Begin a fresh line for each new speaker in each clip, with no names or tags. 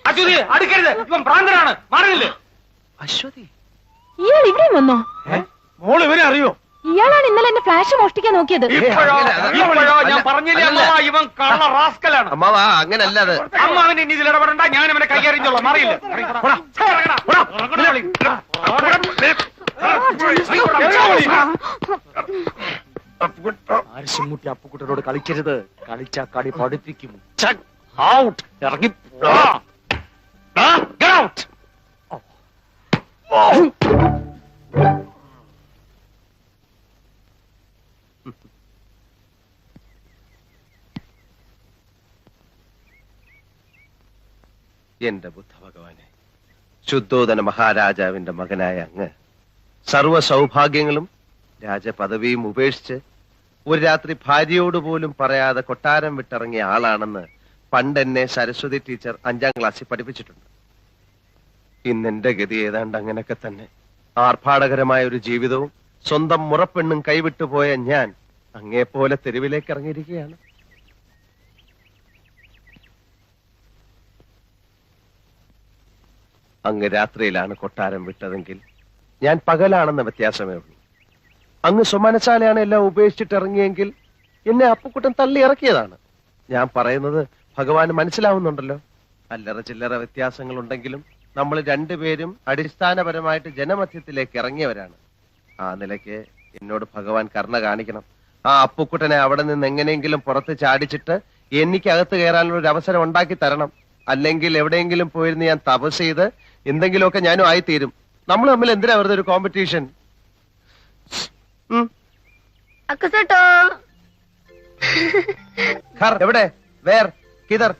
അശ്വതി അടുക്കരുത്, ഇവൻ ഭ്രാന്തനാണ്, മാറിയില്ലേ?
അശ്വതി
ഇയാൾ ഇവിടെയും വന്നോ?
മോള് ഇവനെ അറിയോ?
ഇയാളാണ് ഇന്നലെ എന്നെ ഫ്ലാഷ് മോഷ്ടിക്കാൻ നോക്കിയത്.
ഇപ്പോഴോ ഞാൻ പറഞ്ഞില്ലേ അമ്മാവ, ഇവൻ കള്ള റാസ്കലാണ്.
അമ്മാവാ അങ്ങനല്ല അത്.
അമ്മാവൻ ഇനി ഇതിൽ ഇടപെടണ്ട, ഞാൻ അവനെ കൈകാര്യം മാറിയില്ലേ? ആരിശുമുട്ടി അപ്പുക്കുട്ടനോട് കളിക്കരുത്, കളിച്ചാ കളി പഠിപ്പിക്കും. ഔട്ട്, ഇറങ്ങി
എന്റെ ബുദ്ധ ഭഗവാനെ, ശുദ്ധോദന മഹാരാജാവിന്റെ മകനായ അങ്ങ് സർവ്വ സൗഭാഗ്യങ്ങളും രാജപദവിയും ഉപേക്ഷിച്ച് ഒരു രാത്രി ഭാര്യയോട് പോലും പറയാതെ കൊട്ടാരം വിട്ടിറങ്ങിയ ആളാണെന്ന് പണ്ട് എന്നെ സരസ്വതി ടീച്ചർ 5ാം ക്ലാസ്സിൽ പഠിപ്പിച്ചിട്ടുണ്ട്. ഇന്നെന്റെ ഗതി ഏതാണ്ട് അങ്ങനെയൊക്കെ തന്നെ. ആർഭാടകരമായ ഒരു ജീവിതവും സ്വന്തം മുറപ്പെണ്ണും കൈവിട്ടുപോയ ഞാൻ അങ്ങേപ്പോലെ തെരുവിലേക്ക് ഇറങ്ങിയിരിക്കുകയാണ്. അങ്ങ് രാത്രിയിലാണ് കൊട്ടാരം വിട്ടതെങ്കിൽ ഞാൻ പകലാണെന്ന വ്യത്യാസമേ ഉള്ളൂ. അങ്ങ് സ്വമനസാലെയാണ് എല്ലാം ഉപേക്ഷിച്ചിട്ട് ഇറങ്ങിയെങ്കിൽ എന്നെ അപ്പുക്കുട്ടൻ തള്ളി ഇറക്കിയതാണ്. ഞാൻ പറയുന്നത് ഭഗവാന് മനസ്സിലാവുന്നുണ്ടല്ലോ. അല്ലറ ചില്ലറ വ്യത്യാസങ്ങൾ ഉണ്ടെങ്കിലും നമ്മൾ രണ്ടുപേരും അടിസ്ഥാനപരമായിട്ട് ജനമധ്യത്തിലേക്ക് ഇറങ്ങിയവരാണ്. ആ നിലയ്ക്ക് എന്നോട് ഭഗവാൻ കരുണ കാണിക്കണം. ആ അപ്പുക്കുട്ടനെ അവിടെ നിന്ന് എങ്ങനെയെങ്കിലും പുറത്ത് ചാടിച്ചിട്ട് എനിക്കകത്ത് കയറാനുള്ള ഒരു അവസരം ഉണ്ടാക്കി തരണം. അല്ലെങ്കിൽ എവിടെയെങ്കിലും പോയിരുന്ന് ഞാൻ തപസ് ചെയ്ത് എന്തെങ്കിലുമൊക്കെ ഞാനും ആയിത്തീരും. നമ്മൾ തമ്മിൽ എന്തിനാ വെറുതെ ഒരു കോമ്പറ്റീഷൻ? എവിടെ? വേർ? കിതർ?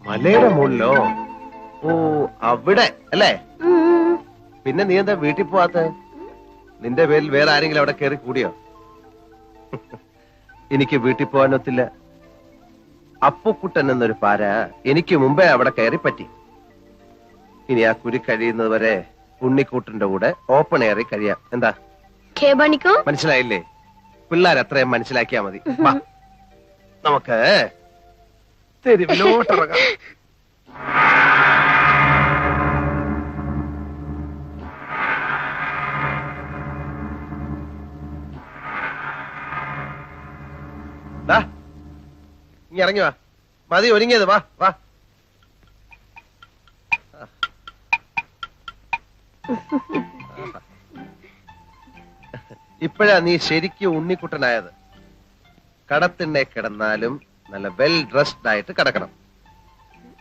മലയുടെ മുകളിലോ? ഓ അവിടെ അല്ലേ? പിന്നെ നീ എന്താ വീട്ടിൽ പോവാത്ത? നിന്റെ പേരിൽ വേറെ ആരെങ്കിലും അവിടെ കയറി കൂടിയോ? എനിക്ക് വീട്ടിൽ പോകാനൊത്തില്ല. അപ്പുക്കുട്ടൻ എന്നൊരു പാര എനിക്ക് മുമ്പേ അവിടെ കയറി പറ്റി. ഇനി ആ കുരി കഴിയുന്നത് വരെ ഉണ്ണിക്കൂട്ടന്റെ കൂടെ ഓപ്പൺ എയറിൽ കഴിയാം. എന്താ മനസ്സിലായില്ലേ? പിള്ളേർ അത്രയും മനസ്സിലാക്കിയാ മതി. നമുക്ക് തെരുവിലോട്ടിറങ്ങാം. ഇനി ഇറങ്ങി വാ. മതി ഒരുങ്ങിയത്. വാ വാ. ഇപ്പോഴാ നീ ശരിക്കും ഉണ്ണിക്കുട്ടനായത്. കടത്തിണ്ണെ കിടന്നാലും നല്ല വെൽ ഡ്രസ്ഡ് ആയിട്ട് കിടക്കണം.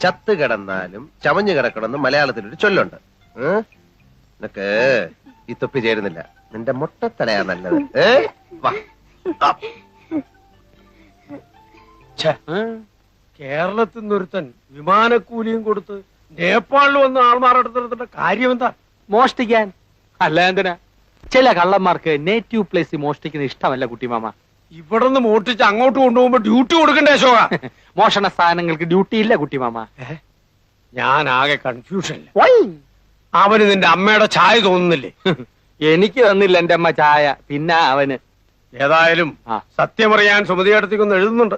ചത്ത് കിടന്നാലും ചമഞ്ഞു കിടക്കണമെന്ന് മലയാളത്തിലൊരു ചൊല്ലുണ്ട്. നിനക്ക് ഈ തൊപ്പി ചേരുന്നില്ല. നിന്റെ മുട്ടത്തലയാ നല്ലത്. വാ.
കേരളത്തിൽ നിന്നൊരുത്തൻ വിമാനക്കൂലിയും കൊടുത്ത് നേപ്പാളിൽ വന്ന് ആൾമാറെടുത്തിടത്തിന്റെ കാര്യം എന്താ?
മോഷ്ടിക്കാൻ. അല്ല എന്തിനാ? ചില കള്ളന്മാർക്ക് നേറ്റീവ് പ്ലേസ് മോഷ്ടിക്കുന്ന ഇഷ്ടമല്ല കുട്ടിമാമ.
ഇവിടുന്ന് മോഷ്ടിച്ച് അങ്ങോട്ട് കൊണ്ടുപോകുമ്പോ ഡ്യൂട്ടി കൊടുക്കണ്ടേ അശോക?
മോഷണ സ്ഥാനങ്ങൾക്ക് ഡ്യൂട്ടി ഇല്ല കുട്ടിമാമ.
ഞാൻ ആകെ കൺഫ്യൂഷൻ. അവന് നിന്റെ അമ്മയുടെ ചായ തോന്നുന്നില്ലേ?
എനിക്ക് തന്നില്ല എന്റെ അമ്മ ചായ. പിന്നെ അവന്
ഏതായാലും സത്യമറിയാൻ സുമതിയടത്തേക്കൊന്ന് എഴുതുന്നുണ്ട്.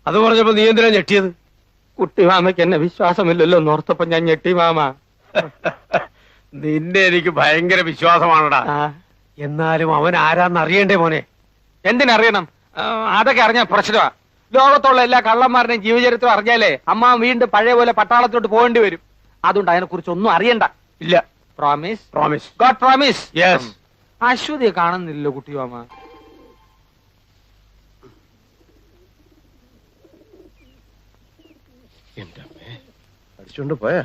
അത് പറഞ്ഞപ്പോ നീ എന്തിനാ ഞെട്ടിയത്?
കുട്ടിമാമയ്ക്ക് എന്നെ വിശ്വാസമില്ലല്ലോ എന്നോർത്തപ്പോ ഞാൻ ഞെട്ടി മാമ.
നിന്നെ എനിക്ക് ഭയങ്കര വിശ്വാസമാണടാ. എന്നാലും അവൻ ആരാന്ന് അറിയണ്ടേ മോനെ?
എന്തിനറിയണം? അതൊക്കെ അറിഞ്ഞാൽ പ്രശ്നമാ. ലോകത്തുള്ള എല്ലാ കള്ളന്മാരുടെയും ജീവചരിത്രം അറിഞ്ഞാലേ അമ്മ വീണ്ടും പഴയ പോലെ പട്ടാളത്തോട്ട് പോകേണ്ടി വരും. അതുകൊണ്ട് അതിനെ കുറിച്ച് ഒന്നും അറിയണ്ട.
ഇല്ല.
Promise?
Promise.
God promise.
Yes.
അശ്വതിയെ കാണുന്നില്ലല്ലോ കുട്ടിമാമ.
എന്റെ അമ്മേ, അടിച്ചോണ്ട് പോയാ?